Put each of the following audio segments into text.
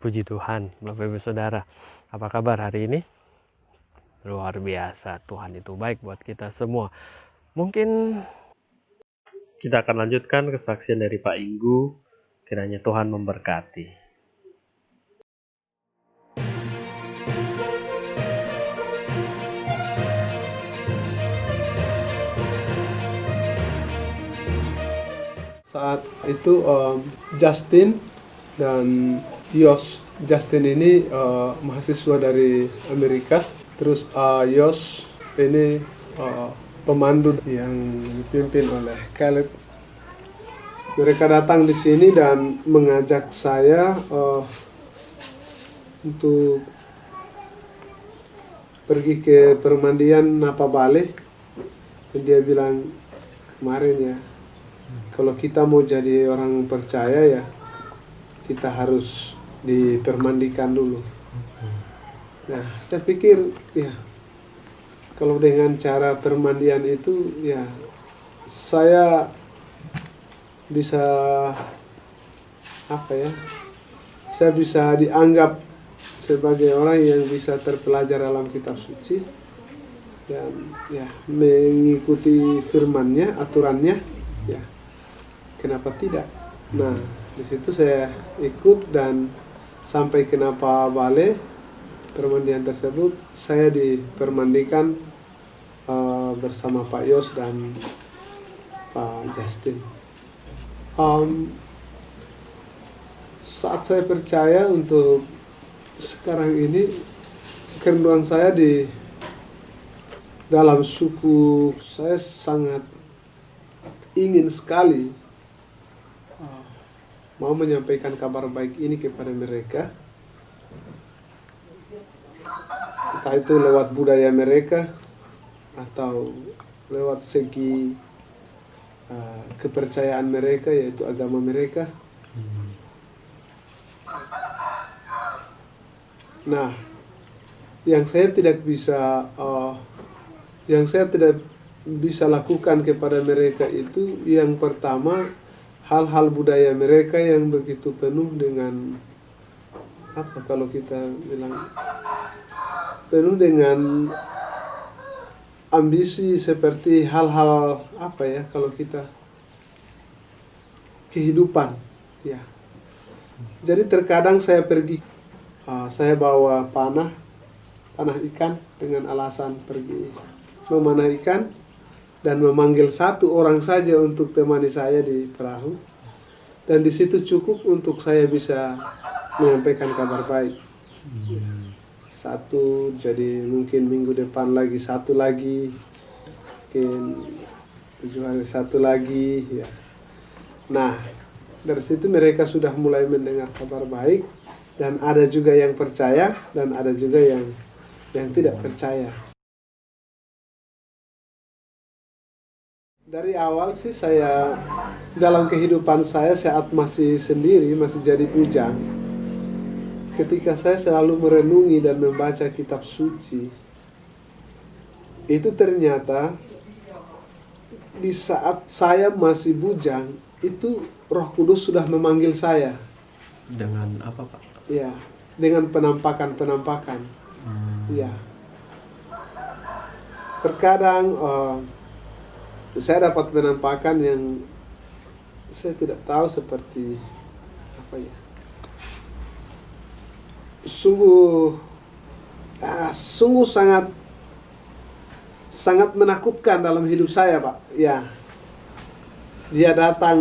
Puji Tuhan, Bapak Ibu Saudara. Apa kabar hari ini? Luar biasa, Tuhan itu baik buat kita semua. Mungkin kita akan lanjutkan kesaksian dari Pak Inggu. Kiranya Tuhan memberkati. Saat itu Justin dan Yos. Justin ini mahasiswa dari Amerika. Terus Yos ini pemandu yang dipimpin oleh Caleb. Mereka datang di sini dan mengajak saya untuk pergi ke permandian Napa Bale. Dan dia bilang kemarin ya, kalau kita mau jadi orang percaya ya, kita harus dipermandikan dulu. Nah, saya pikir ya, kalau dengan cara permandian itu ya, saya bisa saya bisa dianggap sebagai orang yang bisa terpelajar dalam kitab suci dan ya mengikuti firman-Nya, aturannya, ya kenapa tidak? Nah, di situ saya ikut dan sampai ke Napa Bale. Permandian tersebut saya dipermandikan bersama Pak Yos dan Pak Justin. Saat saya percaya untuk sekarang ini, kerinduan saya di dalam suku saya sangat ingin sekali mau menyampaikan kabar baik ini kepada mereka, entah itu lewat budaya mereka atau lewat segi kepercayaan mereka, yaitu agama mereka. Nah, yang saya tidak bisa lakukan kepada mereka itu, yang pertama, hal-hal budaya mereka yang begitu penuh dengan kalau kita bilang penuh dengan ambisi, seperti hal-hal kalau kita kehidupan ya. Jadi terkadang saya pergi, saya bawa panah ikan dengan alasan pergi memanah ikan dan memanggil satu orang saja untuk temani saya di perahu, dan di situ cukup untuk saya bisa menyampaikan kabar baik. Satu, jadi mungkin minggu depan lagi satu lagi, mungkin 7 hari satu lagi ya. Nah, dari situ mereka sudah mulai mendengar kabar baik, dan ada juga yang percaya dan ada juga yang tidak percaya. Dari awal sih saya, dalam kehidupan saya saat masih sendiri, masih jadi bujang, ketika saya selalu merenungi dan membaca kitab suci, itu ternyata di saat saya masih bujang, itu Roh Kudus sudah memanggil saya. Dengan apa, Pak? Ya, dengan penampakan. Ya. Terkadang saya dapat penampakan yang saya tidak tahu seperti apa ya. Sungguh sangat menakutkan dalam hidup saya, Pak. Ya. Dia datang,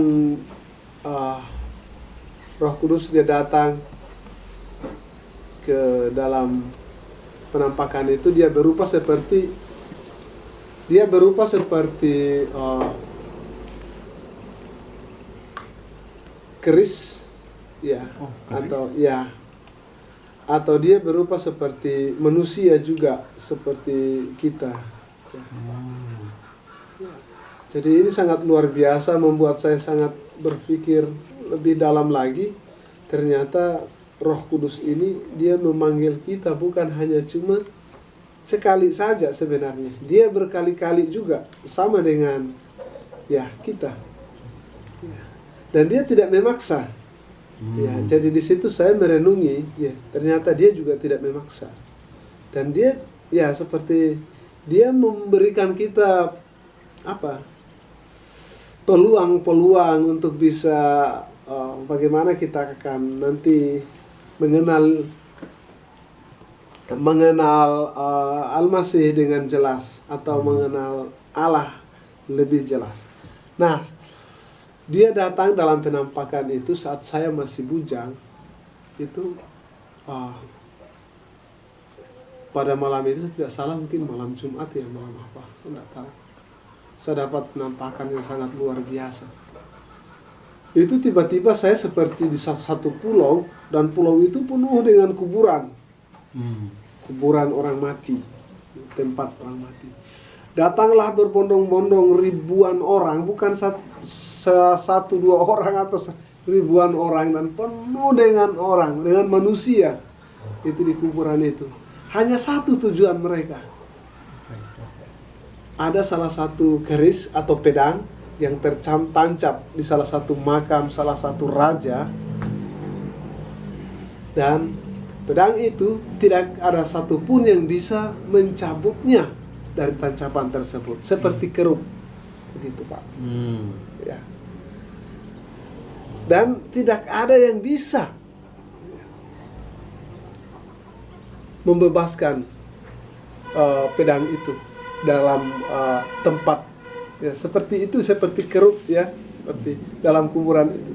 Roh Kudus dia datang ke dalam penampakan itu. Dia berupa seperti keris ya, atau dia berupa seperti manusia juga, seperti kita ya. Jadi ini sangat luar biasa, membuat saya sangat berpikir lebih dalam lagi. Ternyata Roh Kudus ini dia memanggil kita bukan hanya cuma sekali saja sebenarnya. Dia berkali-kali juga, sama dengan ya kita. Dan dia tidak memaksa. Ya, jadi di situ saya merenungi, ya, ternyata dia juga tidak memaksa. Dan dia, ya, seperti dia memberikan kita apa? Peluang-peluang untuk bisa bagaimana kita akan nanti mengenal Al-Masih dengan jelas, atau mengenal Allah lebih jelas. Nah, dia datang dalam penampakan itu saat saya masih bujang. Itu pada malam itu tidak salah, mungkin malam Jumat ya, malam apa, saya tidak tahu. Saya dapat penampakan yang sangat luar biasa. Itu tiba-tiba saya seperti di satu pulau, dan pulau itu penuh dengan kuburan. Kuburan orang mati, tempat orang mati. Datanglah berbondong-bondong ribuan orang, bukan satu dua orang atau ribuan orang, dan penuh dengan orang, dengan manusia itu di kuburan itu. Hanya satu tujuan mereka. Ada salah satu keris atau pedang yang tertancap di salah satu makam salah satu raja, dan pedang itu tidak ada satupun yang bisa mencabutnya dari tancapan tersebut, seperti keruk, begitu Pak. Ya. Dan tidak ada yang bisa membebaskan pedang itu dalam tempat, ya, seperti itu, seperti keruk, ya, seperti dalam kuburan itu.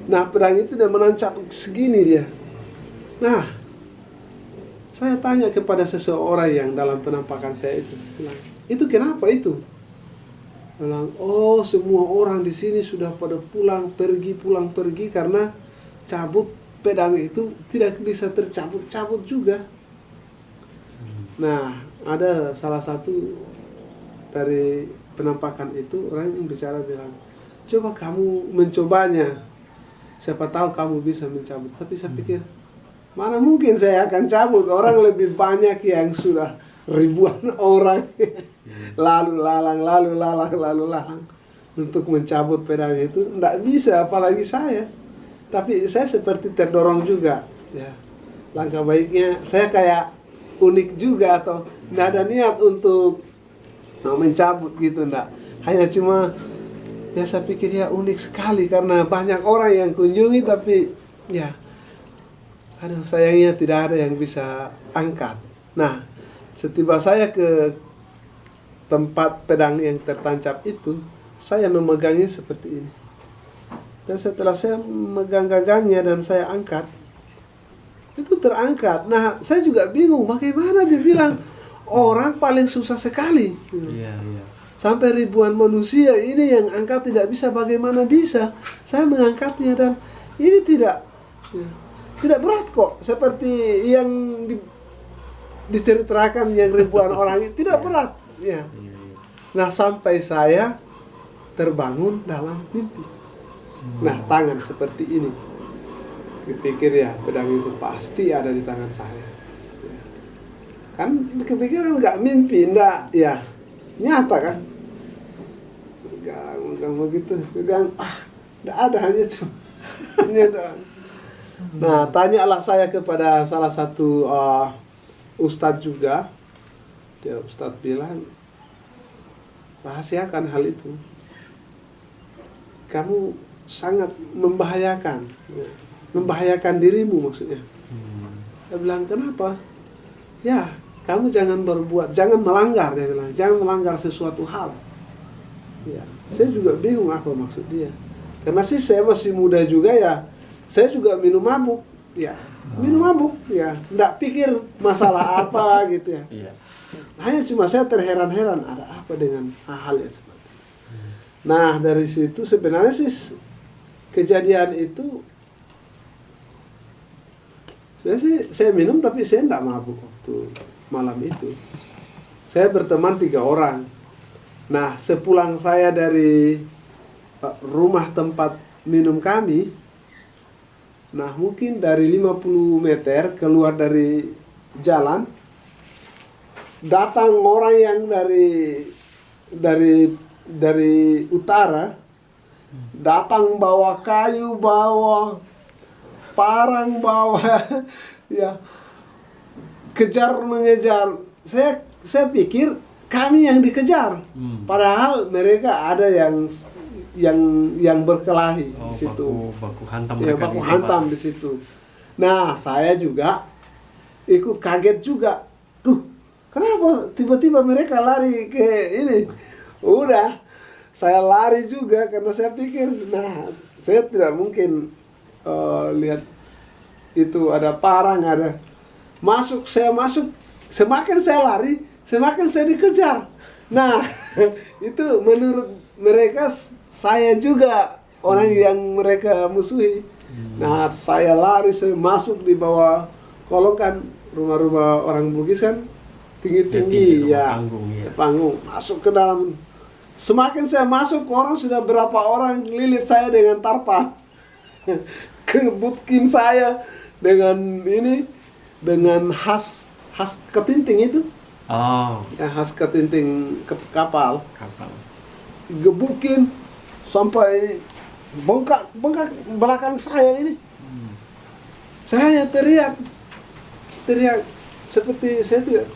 Nah, pedang itu dia menancap segini dia. Nah, saya tanya kepada seseorang yang dalam penampakan saya itu, bilang, itu kenapa itu? Bilang, oh, semua orang di sini sudah pada pulang pergi karena cabut pedang itu tidak bisa tercabut-cabut juga. Nah, ada salah satu dari penampakan itu orang yang bicara bilang, coba kamu mencobanya, siapa tahu kamu bisa mencabut. Tapi saya pikir, mana mungkin saya akan cabut, orang lebih banyak yang sudah ribuan orang lalu lalang untuk mencabut pedang itu, tidak bisa, apalagi saya. Tapi saya seperti terdorong juga, ya. Langkah baiknya saya kayak unik juga, atau tidak ada niat untuk mencabut gitu, enggak. Hanya cuma, ya, saya pikir ya unik sekali karena banyak orang yang kunjungi, tapi ya, aduh, sayangnya tidak ada yang bisa angkat. Nah, setiba saya ke tempat pedang yang tertancap itu, saya memegangnya seperti ini. Dan setelah saya megang-gagangnya dan saya angkat, itu terangkat. Nah, saya juga bingung bagaimana dia bilang orang paling susah sekali. Sampai ribuan manusia ini yang angkat tidak bisa, bagaimana bisa? Saya mengangkatnya dan ini tidak berat kok, seperti yang diceritakan yang ribuan orang itu, tidak berat, ya. Nah, sampai saya terbangun dalam mimpi. Nah, tangan seperti ini. Dipikir ya, pedang itu pasti ada di tangan saya. Kan kepikiran nggak mimpi, enggak, ya, nyata kan. Pegang begitu, pegang, enggak ada, hanya cuma Nah, tanyalah saya kepada salah satu ustadz juga. Dia ustadz bilang, rahasiakan hal itu. Kamu sangat membahayakan dirimu, maksudnya. Dia bilang, kenapa? Ya, kamu jangan melanggar, dia bilang, jangan melanggar sesuatu hal. Ya, saya juga bingung apa maksud dia. Karena sih saya masih muda juga, ya. Saya juga minum mabuk, ya. Minum mabuk, ya. Nggak pikir masalah apa gitu, ya. Hanya cuma saya terheran-heran, ada apa dengan hal-hal yang seperti itu. Nah, dari situ sebenarnya sih kejadian itu, saya minum tapi saya nggak mabuk waktu malam itu. Saya berteman 3 orang. Nah, sepulang saya dari rumah tempat minum kami, nah mungkin dari 50 meter keluar dari jalan, datang orang yang dari utara, datang bawa kayu, bawa parang bawa ya kejar mengejar. Saya pikir kami yang dikejar, padahal mereka ada yang berkelahi di situ. Baku hantam Ya, mereka baku di hantam di situ. Nah, saya juga ikut kaget juga. Duh, kenapa tiba-tiba mereka lari ke ini? Udah, saya lari juga karena saya pikir, nah, saya tidak mungkin lihat itu ada parang, ada masuk, saya masuk, semakin saya lari, semakin saya dikejar. Nah, itu menurut mereka saya juga orang yang mereka musuhi. Nah, saya lari, saya masuk di bawah kolong kan, rumah-rumah orang Bugis kan tinggi-tinggi ya, panggung, ya. panggung, masuk ke dalam. Semakin saya masuk, orang sudah berapa orang lilit saya dengan tarpan. Kebukin saya dengan ini, dengan khas ketinting itu. Oh, Ya, khas ketinting kapal. kapal. Gebukin sampai bengkak belakang saya ini. Saya teriak seperti saya tidak,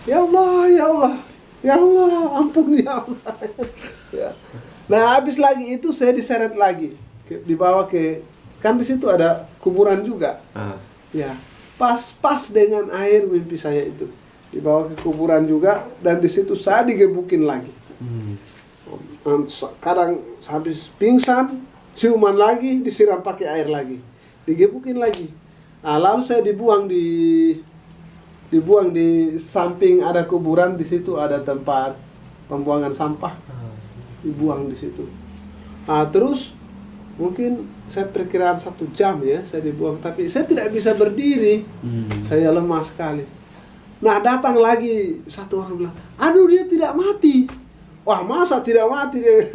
ya Allah, ya Allah, ya Allah, ampun ya Allah. Ya. Nah, habis lagi itu saya diseret lagi, dibawa ke, kan di situ ada kuburan juga. Ya, pas dengan air mimpi saya itu, dibawa ke kuburan juga, dan di situ saya digebukin lagi. Kadang habis pingsan, ciuman lagi, disiram pakai air lagi, digebukin lagi. Nah, lalu saya dibuang di samping ada kuburan, di situ ada tempat pembuangan sampah, dibuang di situ. Nah, terus mungkin saya perkiraan 1 jam ya saya dibuang, tapi saya tidak bisa berdiri, saya lemah sekali. Nah, datang lagi satu orang bilang, aduh dia tidak mati. Wah, masa tidak mati dia?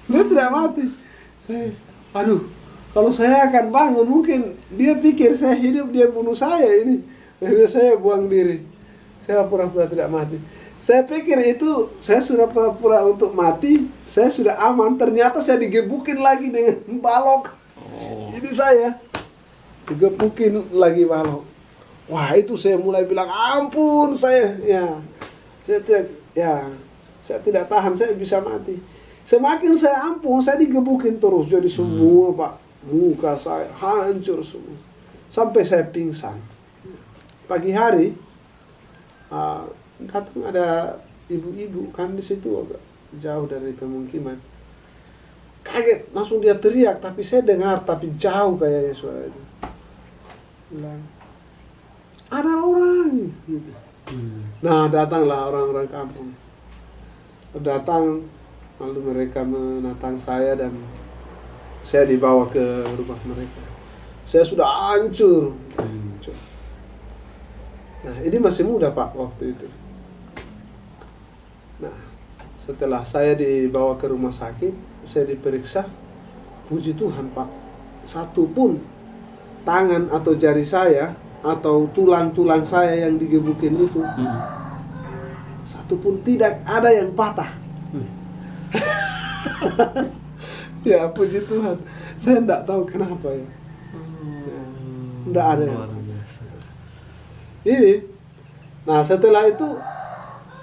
Dia tidak mati. Saya, aduh, kalau saya akan bangun mungkin dia pikir saya hidup, dia bunuh saya ini. Jadi saya buang diri. Saya pura-pura tidak mati. Saya pikir itu saya sudah pura-pura untuk mati, saya sudah aman. Ternyata saya digebukin lagi dengan balok. Ini saya digebukin lagi balok. Wah, itu saya mulai bilang ampun saya tidak tahan, saya bisa mati. Semakin saya ampun, saya digebukin terus, jadi semua Pak, muka saya hancur semua, sampai saya pingsan. Pagi hari datang ada ibu-ibu kan di situ agak jauh dari pemukiman. Kaget, langsung dia teriak, tapi saya dengar tapi jauh kayaknya suara itu. Bilang, ada orang gitu. Nah, datanglah orang-orang kampung. Datang, lalu mereka menatang saya dan saya dibawa ke rumah mereka. Saya sudah hancur. Nah, ini masih muda Pak waktu itu. Nah, setelah saya dibawa ke rumah sakit, saya diperiksa. Puji Tuhan Pak, satu pun tangan atau jari saya atau tulang-tulang saya yang digebukin itu, satu pun tidak ada yang patah. Ya, puji Tuhan. Saya tidak tahu kenapa ya. Tidak ada yang ini. Nah, setelah itu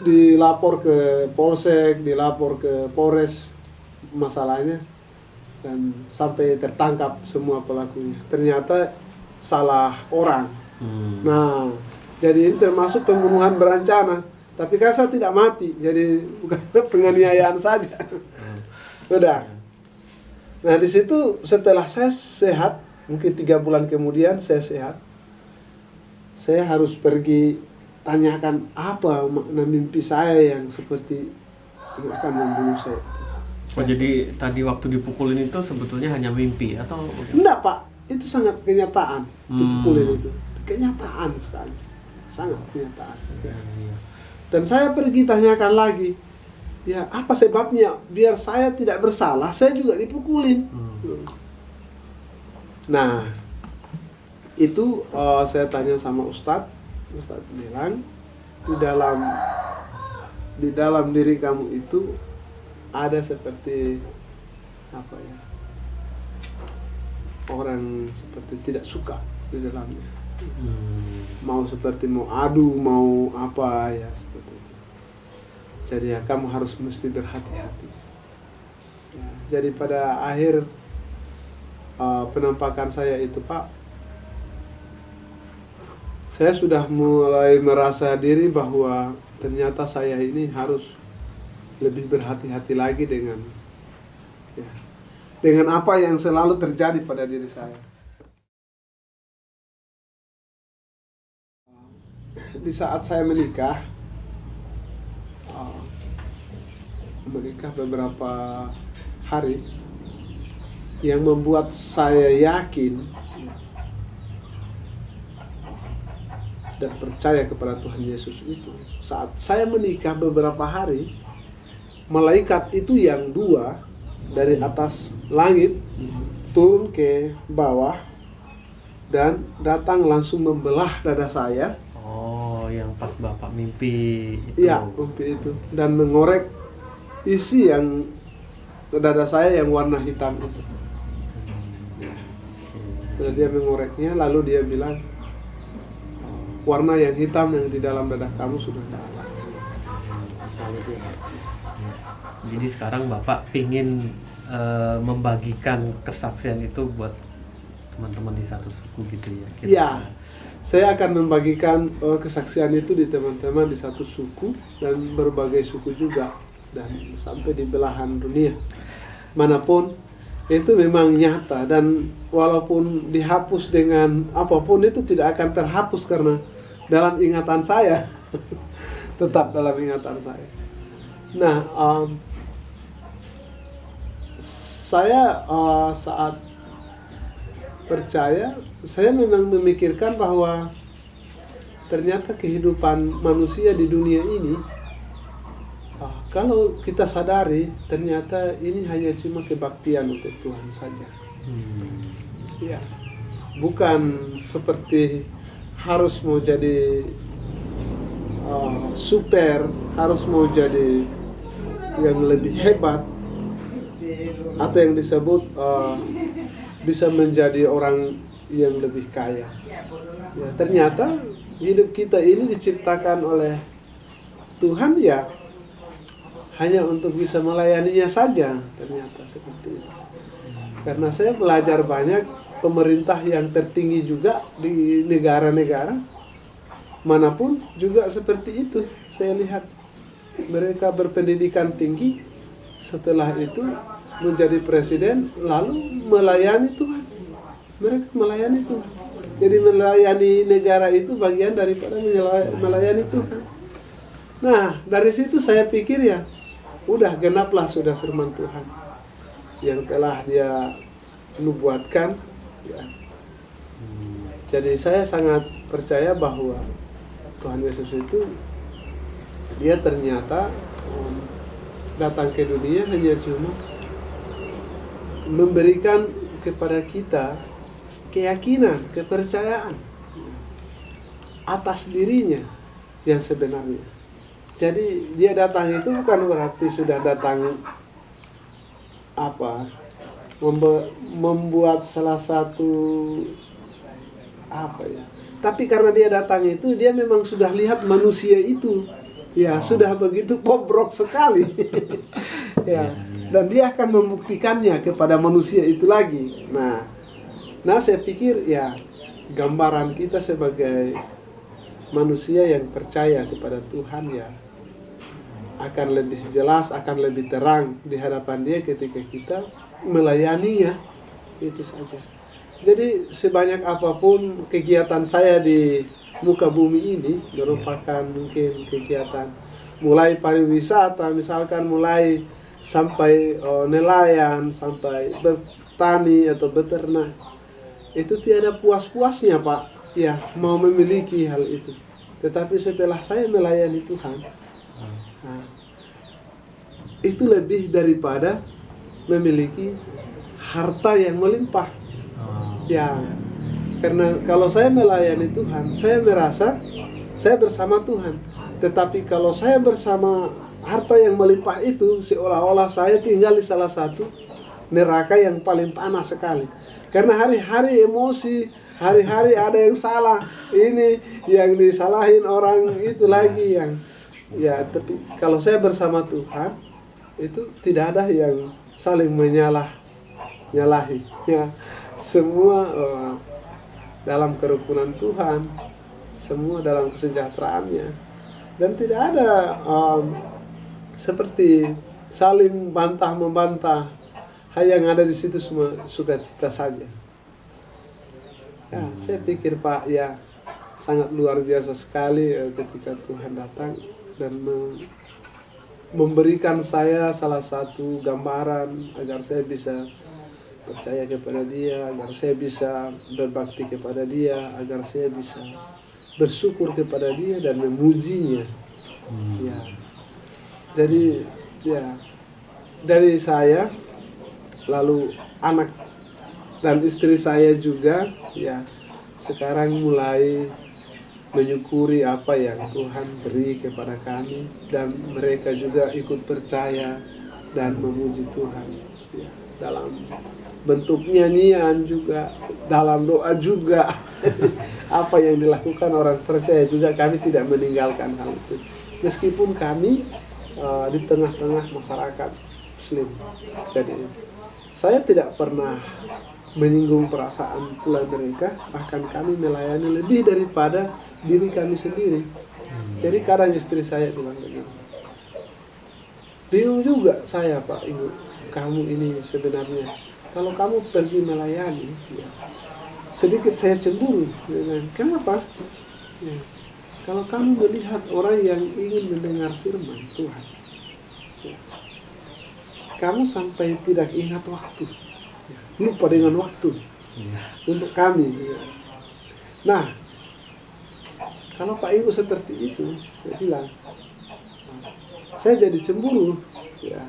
dilapor ke Polsek, dilapor ke Polres masalahnya, dan sampai tertangkap semua pelakunya. Ternyata salah orang. Nah, jadi ini termasuk pembunuhan berencana. Tapi kan saya tidak mati, jadi bukan penganiayaan saja. Udah. Nah, di situ setelah saya sehat, mungkin 3 bulan kemudian saya sehat. Saya harus pergi tanyakan apa makna mimpi saya yang seperti akan membunuh saya. Oh, jadi tadi waktu dipukulin itu sebetulnya hanya mimpi atau? Enggak Pak, itu sangat kenyataan. Dipukulin itu kenyataan sekali, sangat kenyataan. Dan saya pergi tanyakan lagi, ya apa sebabnya biar saya tidak bersalah, saya juga dipukulin. Nah, itu saya tanya sama Ustadz bilang di dalam diri kamu itu ada seperti apa ya, orang seperti tidak suka di dalamnya. Mau seperti mau adu, mau apa ya seperti itu. Jadi ya kamu harus mesti berhati-hati. Ya, jadi pada akhir penampakan saya itu Pak, saya sudah mulai merasa diri bahwa ternyata saya ini harus lebih berhati-hati lagi dengan apa yang selalu terjadi pada diri saya. Di saat saya menikah beberapa hari, yang membuat saya yakin dan percaya kepada Tuhan Yesus itu, saat saya menikah beberapa hari, malaikat itu yang dua dari atas langit turun ke bawah dan datang langsung membelah dada saya. Oh, yang pas Bapak mimpi itu. Iya, mimpi itu, dan mengorek isi yang dada saya yang warna hitam itu. Setelah dia mengoreknya, lalu dia bilang, warna yang hitam yang di dalam dada kamu sudah tidak ada. Lalu dia, jadi sekarang Bapak pingin membagikan kesaksian itu buat teman-teman di satu suku gitu ya? Iya, saya akan membagikan kesaksian itu di teman-teman di satu suku dan berbagai suku juga, dan sampai di belahan dunia manapun. Itu memang nyata, dan walaupun dihapus dengan apapun itu tidak akan terhapus karena dalam ingatan saya. Tetap dalam ingatan saya. Nah, saya saat percaya, saya memang memikirkan bahwa ternyata kehidupan manusia di dunia ini, kalau kita sadari, ternyata ini hanya cuma kebaktian untuk Tuhan saja. Ya, bukan seperti harus mau jadi super, harus mau jadi yang lebih hebat, atau yang disebut bisa menjadi orang yang lebih kaya. Ya, ternyata hidup kita ini diciptakan oleh Tuhan ya hanya untuk bisa melayaninya saja, ternyata seperti itu. Karena saya belajar banyak pemerintah yang tertinggi juga di negara-negara manapun juga seperti itu. Saya lihat mereka berpendidikan tinggi, setelah itu menjadi presiden, lalu melayani Tuhan. Mereka melayani Tuhan. Jadi melayani negara itu bagian daripada melayani Tuhan. Nah, dari situ saya pikir ya, udah genaplah sudah firman Tuhan yang telah dia nubuatkan. Ya. Jadi saya sangat percaya bahwa Tuhan Yesus itu dia ternyata datang ke dunia hanya cuma memberikan kepada kita keyakinan, kepercayaan atas dirinya yang sebenarnya. Jadi dia datang itu bukan berarti sudah datang membuat salah satu tapi karena dia datang itu, dia memang sudah lihat manusia itu ya sudah begitu bobrok sekali. Ya, dan dia akan membuktikannya kepada manusia itu lagi. Nah saya pikir ya gambaran kita sebagai manusia yang percaya kepada Tuhan ya akan lebih jelas, akan lebih terang di hadapan dia ketika kita melayaninya, itu saja. Jadi sebanyak apapun kegiatan saya di muka bumi ini merupakan mungkin kegiatan mulai pariwisata, misalkan mulai sampai nelayan, sampai bertani atau beternak, itu tiada puas-puasnya Pak, ya mau memiliki hal itu. Tetapi setelah saya melayani Tuhan, itu lebih daripada memiliki harta yang melimpah. Ya, karena kalau saya melayani Tuhan, saya merasa saya bersama Tuhan. Tetapi kalau saya bersama harta yang melimpah itu, seolah-olah saya tinggal di salah satu neraka yang paling panas sekali. Karena hari-hari emosi, hari-hari ada yang salah, ini yang disalahin orang itu lagi yang ya. Tapi kalau saya bersama Tuhan itu tidak ada yang saling nyalahi ya, semua dalam kerukunan Tuhan, semua dalam kesejahteraannya, dan tidak ada seperti saling bantah membantah. Yang ada di situ semua sukacita saja. Ya, saya pikir Pak ya sangat luar biasa sekali ketika Tuhan datang dan memberikan saya salah satu gambaran agar saya bisa percaya kepada Dia, agar saya bisa berbakti kepada Dia, agar saya bisa bersyukur kepada Dia dan memujinya. Ya. Jadi ya dari saya, lalu anak dan istri saya juga ya sekarang mulai menyukuri apa yang Tuhan beri kepada kami, dan mereka juga ikut percaya dan memuji Tuhan ya, dalam bentuk nyanyian juga, dalam doa juga. Apa yang dilakukan orang percaya juga, kami tidak meninggalkan hal itu meskipun kami di tengah-tengah masyarakat Muslim. Jadi saya tidak pernah menyinggung perasaan pula mereka, bahkan kami melayani lebih daripada diri kami sendiri. Jadi kadang istri saya bilang begini, bingung juga saya Pak Ibu, kamu ini sebenarnya kalau kamu pergi melayani ya, sedikit saya cemburu. Kenapa? Ya, kalau kamu melihat orang yang ingin mendengar firman Tuhan ya, kamu sampai tidak ingat waktu, lupa dengan waktu untuk kami. Nah, kalau Pak Ibu seperti itu, saya bilang, saya jadi cemburu. Ya,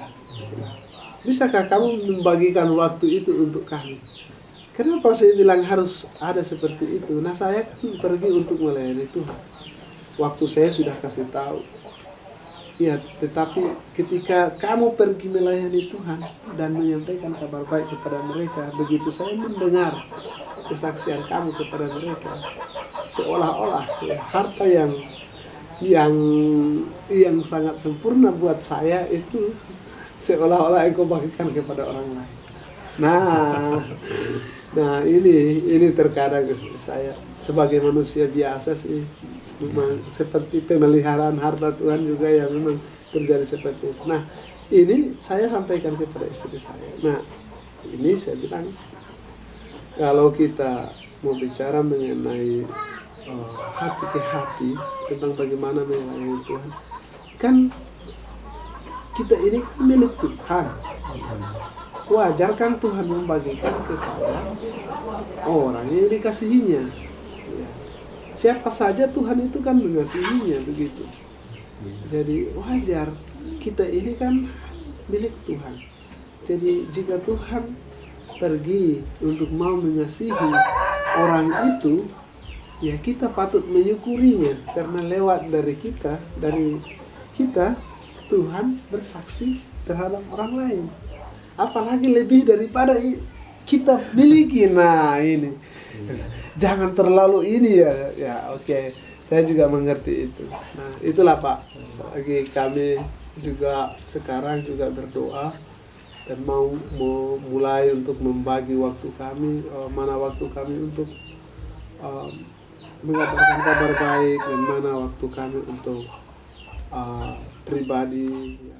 bisakah kamu membagikan waktu itu untuk kami? Kenapa saya bilang harus ada seperti itu? Nah, saya kan pergi untuk melayani Tuhan. Waktu saya sudah kasih tahu. Ya, tetapi ketika kamu pergi melayani Tuhan dan menyampaikan kabar baik kepada mereka, begitu saya mendengar kesaksian kamu kepada mereka, seolah-olah ya, harta yang sangat sempurna buat saya itu seolah-olah engkau bagikan kepada orang lain. Nah ini terkadang saya sebagai manusia biasa sih, memang seperti pemeliharaan harta Tuhan juga yang memang terjadi seperti itu. Nah, ini saya sampaikan kepada istri saya. Nah, ini saya bilang, kalau kita mau bicara mengenai hati ke hati tentang bagaimana melayani Tuhan, kan kita ini kan milik Tuhan. Wajar kan Tuhan membagikan kepada orang yang dikasihinya. Ya. Siapa saja Tuhan itu kan mengasihinya, begitu. Jadi wajar, kita ini kan milik Tuhan. Jadi jika Tuhan pergi untuk mau mengasihi orang itu, ya kita patut menyukurinya, karena lewat dari kita Tuhan bersaksi terhadap orang lain. Apalagi lebih daripada kita miliki. Nah ini jangan terlalu ini ya oke. Saya juga mengerti itu. Nah itulah Pak, lagi kami juga sekarang juga berdoa dan mau mulai untuk membagi waktu kami, mana waktu kami untuk mengabarkan kabar baik, dan mana waktu kami untuk pribadi ya.